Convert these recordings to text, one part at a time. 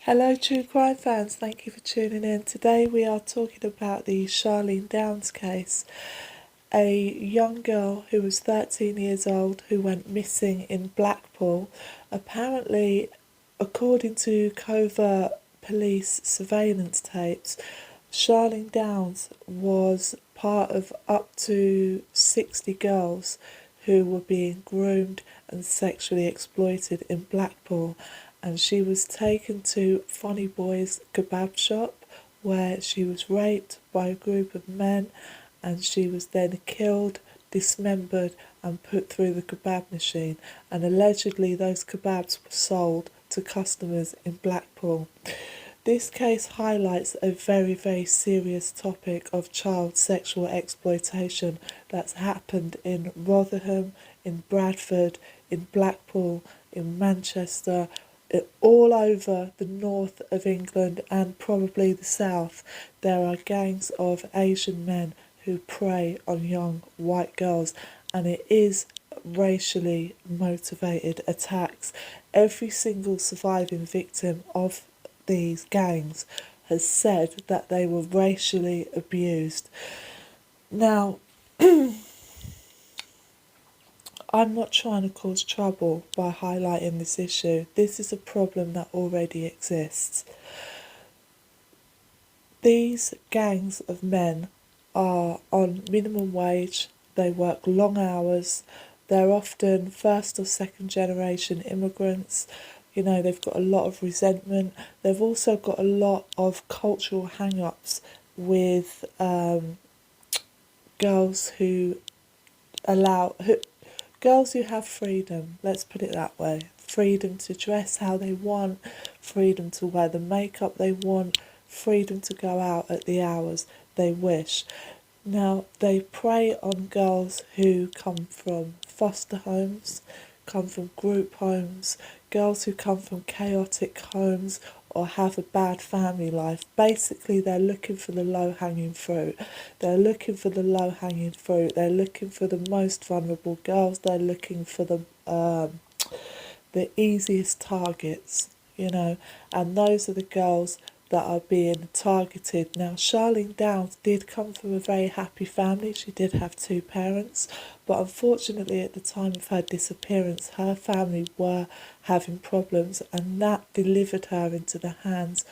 Hello, true crime fans. Thank you for tuning in. Today we are talking about the Charlene Downes case, a young girl who was 13 years old who went missing in Blackpool. Apparently, according to covert police surveillance tapes, Charlene Downes was part of up to 60 girls who were being groomed and sexually exploited in Blackpool, and she was taken to Funny Boy's Kebab shop where she was raped by a group of men, and she was then killed, dismembered and put through the kebab machine, and allegedly those kebabs were sold to customers in Blackpool. This case highlights a very, very serious topic of child sexual exploitation that's happened in Rotherham, in Bradford, in Blackpool, in Manchester, all over the north of England and probably the south. There are gangs of Asian men who prey on young white girls, and it is racially motivated attacks. Every single surviving victim of these gangs has said that they were racially abused. Now, I'm not trying to cause trouble by highlighting this issue. This is a problem that already exists. These gangs of men are on minimum wage, they work long hours, they're often first or second generation immigrants. You know, they've got a lot of resentment. They've also got a lot of cultural hang ups with girls who girls who have freedom, let's put it that way. Freedom to dress how they want, freedom to wear the makeup they want, freedom to go out at the hours they wish. Now, they prey on girls who come from foster homes, come from group homes, girls who come from chaotic homes or have a bad family life. Basically, they're looking for the low-hanging fruit. They're looking for the low-hanging fruit. They're looking for the most vulnerable girls. They're looking for the easiest targets, you know, and those are the girls that are being targeted. Now, Charlene Downes did come from a very happy family. She did have two parents, but unfortunately at the time of her disappearance, her family were having problems, and that delivered her into the hands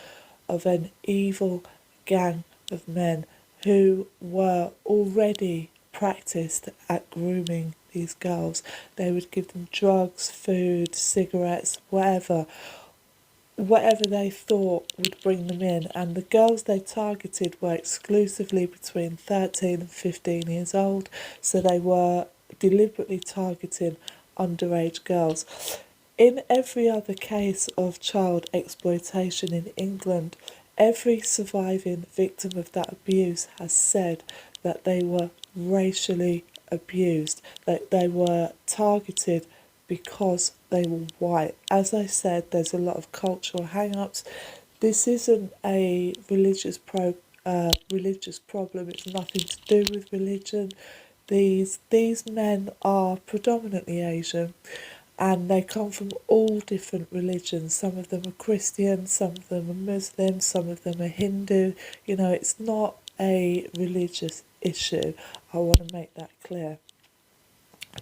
of an evil gang of men who were already practiced at grooming these girls. They would give them drugs, food, cigarettes, whatever they thought would bring them in, and the girls they targeted were exclusively between 13 and 15 years old, so they were deliberately targeting underage girls. In every other case of child exploitation in England, every surviving victim of that abuse has said that they were racially abused, that they were targeted because they were white. As I said, there's a lot of cultural hang-ups. This isn't a religious problem. It's nothing to do with religion. These men are predominantly Asian, and they come from all different religions. Some of them are Christian, some of them are Muslim, some of them are Hindu. You know, it's not a religious issue. I want to make that clear.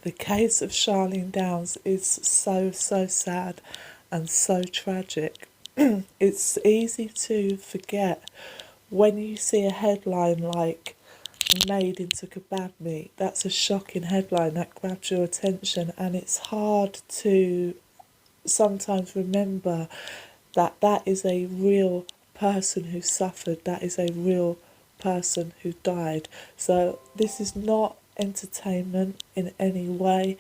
The case of Charlene Downes is so, so sad and so tragic. It's easy to forget when you see a headline like "made into kebab meat." That's a shocking headline that grabs your attention, and it's hard to sometimes remember that that is a real person who suffered, that is a real person who died. So this is not entertainment in any way.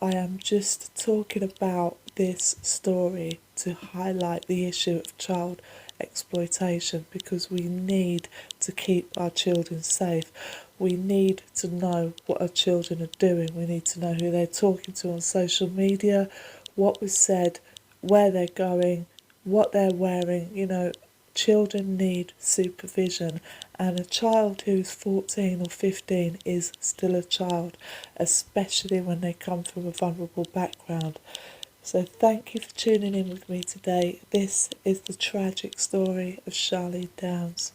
I am just talking about this story to highlight the issue of child exploitation, because we need to keep our children safe. We need to know what our children are doing. We need to know who they're talking to on social media, what was said, where they're going, what they're wearing. You know, children need supervision, and a child who's 14 or 15 is still a child, especially when they come from a vulnerable background. So thank you for tuning in with me today. This is the tragic story of Charlene Downes.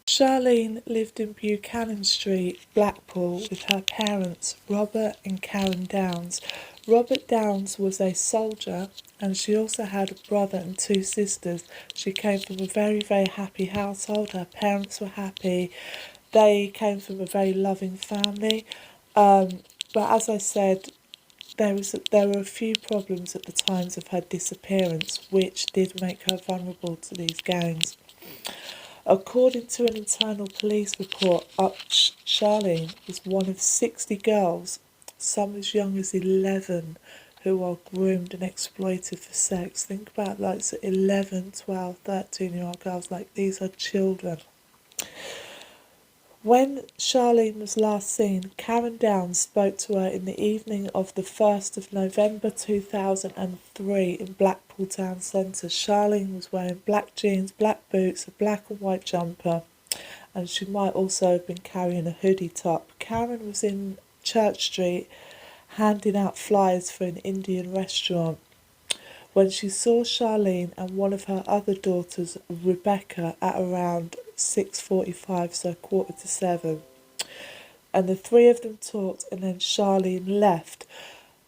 Charlene lived in Buchanan Street, Blackpool, with her parents, Robert and Karen Downes. Robert Downes was a soldier, and she also had a brother and two sisters. She came from a very, very happy household. Her parents were happy. They came from a very loving family. But as I said, there were a few problems at the times of her disappearance, which did make her vulnerable to these gangs. According to an internal police report, Charlene was one of 60 girls, some as young as 11, who are groomed and exploited for sex. Think about like 11, 12, 13-year-old girls, like these are children. When Charlene was last seen, Karen Downes spoke to her in the evening of the 1st of November 2003 in Blackpool Town Centre. Charlene was wearing black jeans, black boots, a black and white jumper, and she might also have been carrying a hoodie top. Karen was in Church Street handing out flyers for an Indian restaurant when she saw Charlene and one of her other daughters, Rebecca, at around 6:45, so 6:45, and the three of them talked and then Charlene left.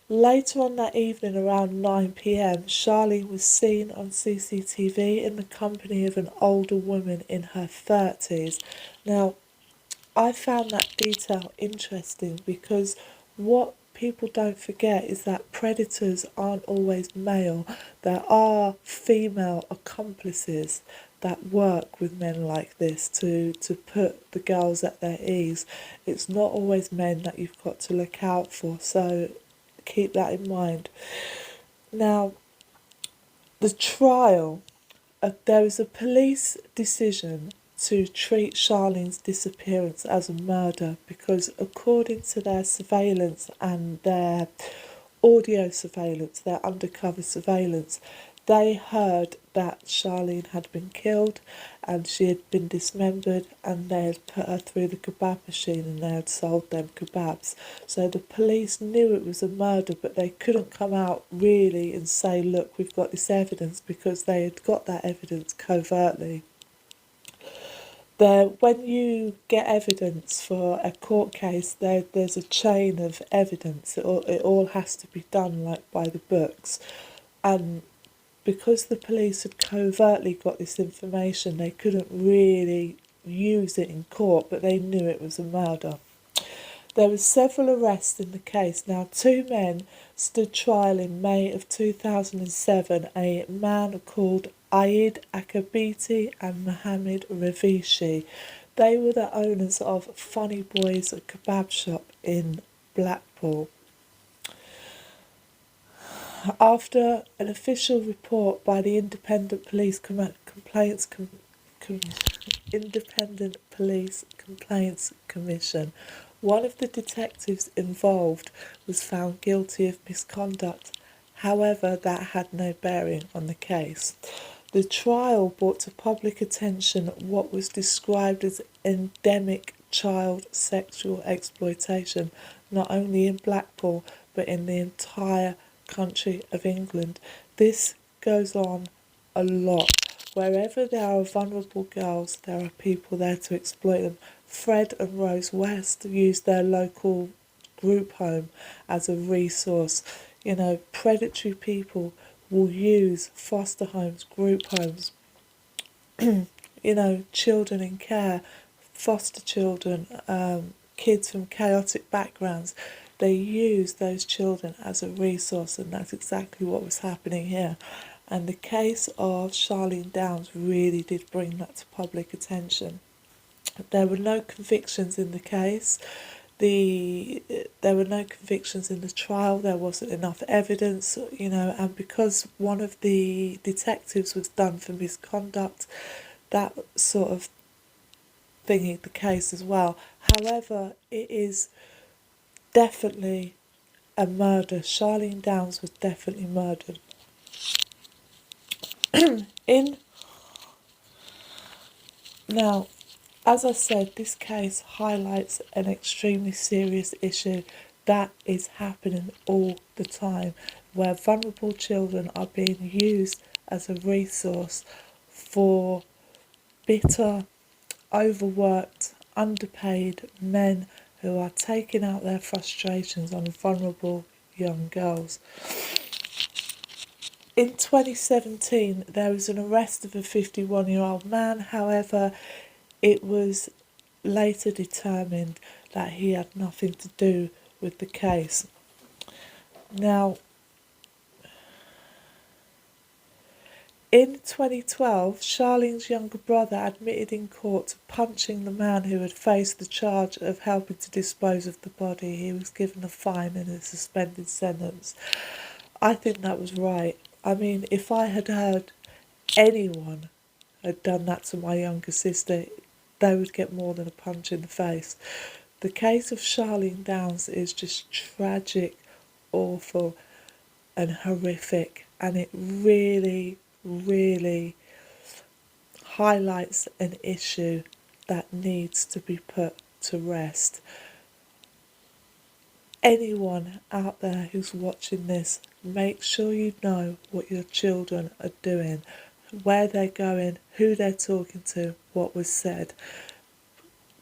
Later on that evening, around 9 p.m, Charlene was seen on CCTV in the company of an older woman in her 30s. Now, I found that detail interesting because what people don't forget is that predators aren't always male. There are female accomplices that work with men like this to put the girls at their ease. It's not always men that you've got to look out for, so keep that in mind. Now, the trial, there was a police decision to treat Charlene's disappearance as a murder because according to their surveillance and their audio surveillance, their undercover surveillance, they heard that Charlene had been killed and she had been dismembered and they had put her through the kebab machine and they had sold them kebabs. So the police knew it was a murder, but they couldn't come out really and say, look, we've got this evidence, because they had got that evidence covertly. When you get evidence for a court case, there's a chain of evidence. It all has to be done like by the books. And because the police had covertly got this information, they couldn't really use it in court, but they knew it was a murder. There were several arrests in the case. Now, two men stood trial in May of 2007, a man called Aid Akabiti and Mohammed Ravishi. They were the owners of Funny Boys Kebab Shop in Blackpool. After an official report by the Independent Police Complaints Commission, one of the detectives involved was found guilty of misconduct. However, that had no bearing on the case. The trial brought to public attention what was described as endemic child sexual exploitation, not only in Blackpool but in the entire country of England. This goes on a lot. Wherever there are vulnerable girls, there are people there to exploit them. Fred and Rose West used their local group home as a resource. You know, predatory people will use foster homes, group homes, you know, children in care, foster children, kids from chaotic backgrounds. They use those children as a resource, and that's exactly what was happening here. And the case of Charlene Downes really did bring that to public attention. There were no convictions in the case. There were no convictions in the trial. There wasn't enough evidence, you know, and because one of the detectives was done for misconduct, that sort of thingy the case as well. However, it is definitely a murder. Charlene Downes was definitely murdered. Now, as I said, this case highlights an extremely serious issue. That is happening all the time, where vulnerable children are being used as a resource for bitter, overworked, underpaid men who are taking out their frustrations on vulnerable young girls. In 2017, there was an arrest of a 51-year-old man. However, it was later determined that he had nothing to do with the case. Now, in 2012, Charlene's younger brother admitted in court to punching the man who had faced the charge of helping to dispose of the body. He was given a fine and a suspended sentence. I think that was right. I mean, if I had heard anyone had done that to my younger sister, they would get more than a punch in the face. The case of Charlene Downes is just tragic, awful and horrific, and it really, really highlights an issue that needs to be put to rest. Anyone out there who's watching this, make sure you know what your children are doing, where they're going, who they're talking to, what was said.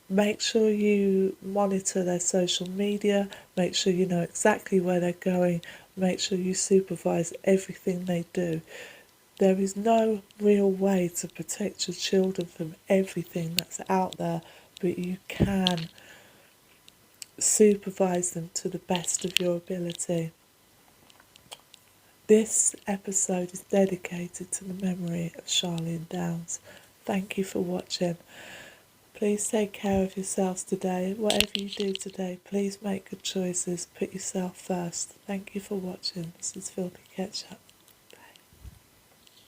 Make sure you monitor their social media, make sure you know exactly where they're going, make sure you supervise everything they do. There is no real way to protect your children from everything that's out there, but you can supervise them to the best of your ability. This episode is dedicated to the memory of Charlene Downes. Thank you for watching. Please take care of yourselves today. Whatever you do today, please make good choices. Put yourself first. Thank you for watching. This is Filthy Ketchup.